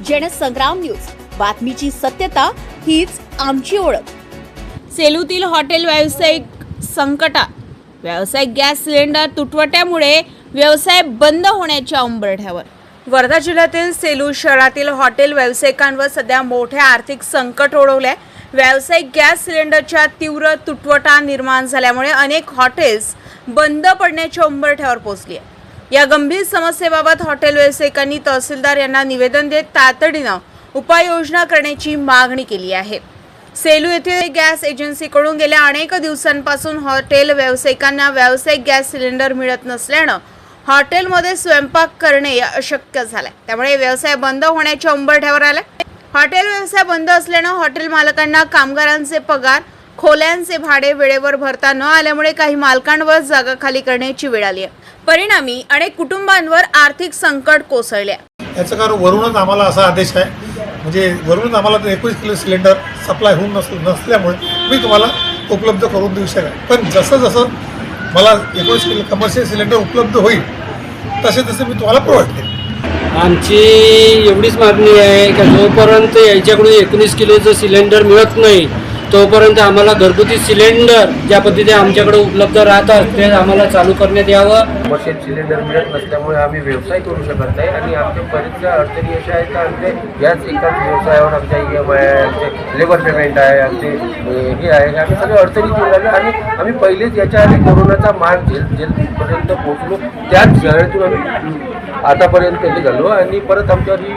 Jansangram news, बातमीची सत्यता हीच आमची ओळख। सेलूतील हॉटेल व्यावसायिक संकटात। व्यावसायिक गॅस सिलेंडर तुटवड्यामुळे व्यवसाय बंद होण्याच्या उंबरठ्यावर। वर्धा जिल्ह्यातील सेलू शहरातील हॉटेल व्यावसायिकांवर सध्या मोठे आर्थिक संकट ओढवले। व्यावसायिक गॅस सिलेंडरच्या तीव्र तुटवडा निर्माण झाल्यामुळे अनेक हॉटेल्स बंद पडण्याच्या उंबरठ्यावर पोहोचली आहे। या गंभीर समस्येबाबत हॉटेल व्यावसायिकांनी तहसीलदार यांना निवेदन देत तातडीनं उपाययोजना करण्याची मागणी केली आहे। सेलू येथील गॅस एजन्सीकडून गेल्या अनेक दिवसांपासून हॉटेल व्यावसायिकांना व्यावसायिक गॅस सिलेंडर मिळत नसल्यानं हॉटेलमध्ये स्वयंपाक करणे अशक्य झाले। त्यामुळे व्यवसाय बंद होण्याच्या उंबरठ्यावर आले। हॉटेल व्यवसाय बंद असल्यानं हॉटेल मालकांना कामगारांचे पगार, खोल्यांचे भाडे वेळेवर भरता न आल्यामुळे काही मालकांवर जागा खाली करण्याची वेळ आली आहे। परिणामी अनेक कुटुंबांवर आर्थिक संकट कोसळले। याचं कारण वरूनच आम्हाला असा आदेश आहे, म्हणजे वरूनच आम्हाला 21 किलो सिलेंडर सप्लाय होऊन नसल्यामुळे मी तुम्हाला उपलब्ध करून देऊ शकेन। पण जसं जसं मला 21 किलो कमर्शियल सिलेंडर उपलब्ध होईल तसे तसे मी तुम्हाला प्रोव्हाइड करेन। आमची एवढीच मागणी आहे की जोपर्यंत याच्याकडून 19 किलोचं सिलेंडर मिळत नाही तोपर्यंत आम्हाला घरगुती सिलेंडर ज्या पद्धतीने आमच्याकडे उपलब्ध राहतात ते आम्हाला चालू करण्यात यावं। कमर्शियल सिलेंडर मिळत नसल्यामुळे आम्ही व्यवसाय करू शकत नाही आणि आमच्या बऱ्याचशा अडचणी अशा आहेत का आमचे याच एकाच व्यवसायावर आमच्या EMI आहे, आमचे लेबर पेमेंट आहे, आमचे हे आहे, आम्ही सगळे अडचणीत येऊन राहिलो आणि आम्ही पहिलेच याच्या आधी कोरोनाचा मार्ग जेलपर्यंत पोहोचलो। त्याच शाळेतून आम्ही आतापर्यंत हे झालो आणि परत आमच्यावर ही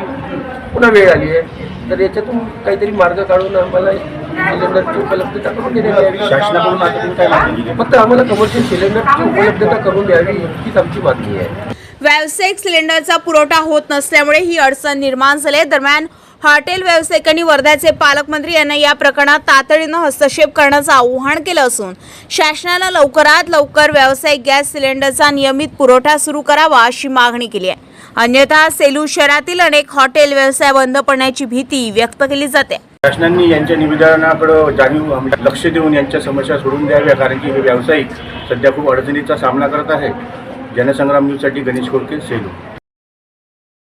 पुन्हा वेळ आली आहे। तर याच्यातून काहीतरी मार्ग काढून आम्हाला सिलेंडरची उपलब्धता करून देण्यात यावी। शासनाकडून आता काय मागणी? फक्त आम्हाला कमर्शियल सिलेंडरची उपलब्धता करून द्यावी हीच आमची मागणी आहे। व्यावसायिक सिलेंडरचा पुरवठा होत नसल्यामुळे ही अडचण निर्माण झाली। दरम्यान हॉटेल व्यावसायिकांनी वर्ध्याचे पालकमंत्री यांना या प्रकरणात तातडीनं हस्तक्षेप करण्याचं आवाहन केलं असून शासनाला लवकरात लवकर व्यावसायिक गॅस सिलेंडरचा नियमित पुरवठा सुरू करावा अशी मागणी केली आहे। अन्यथा सेलू शहरातील अनेक हॉटेल व्यवसाय बंद पडण्याची भीती व्यक्त केली जाते। शासनाने यांच्या निवेदनाकडे जाणीव लक्ष देऊन यांच्या समस्या सोडून द्याव्या, कारण की हे व्यावसायिक सध्या खूप अडचणीचा सामना करत आहे। जनसंग्राम न्यूजसाठी गणेश कोळके, सेलू।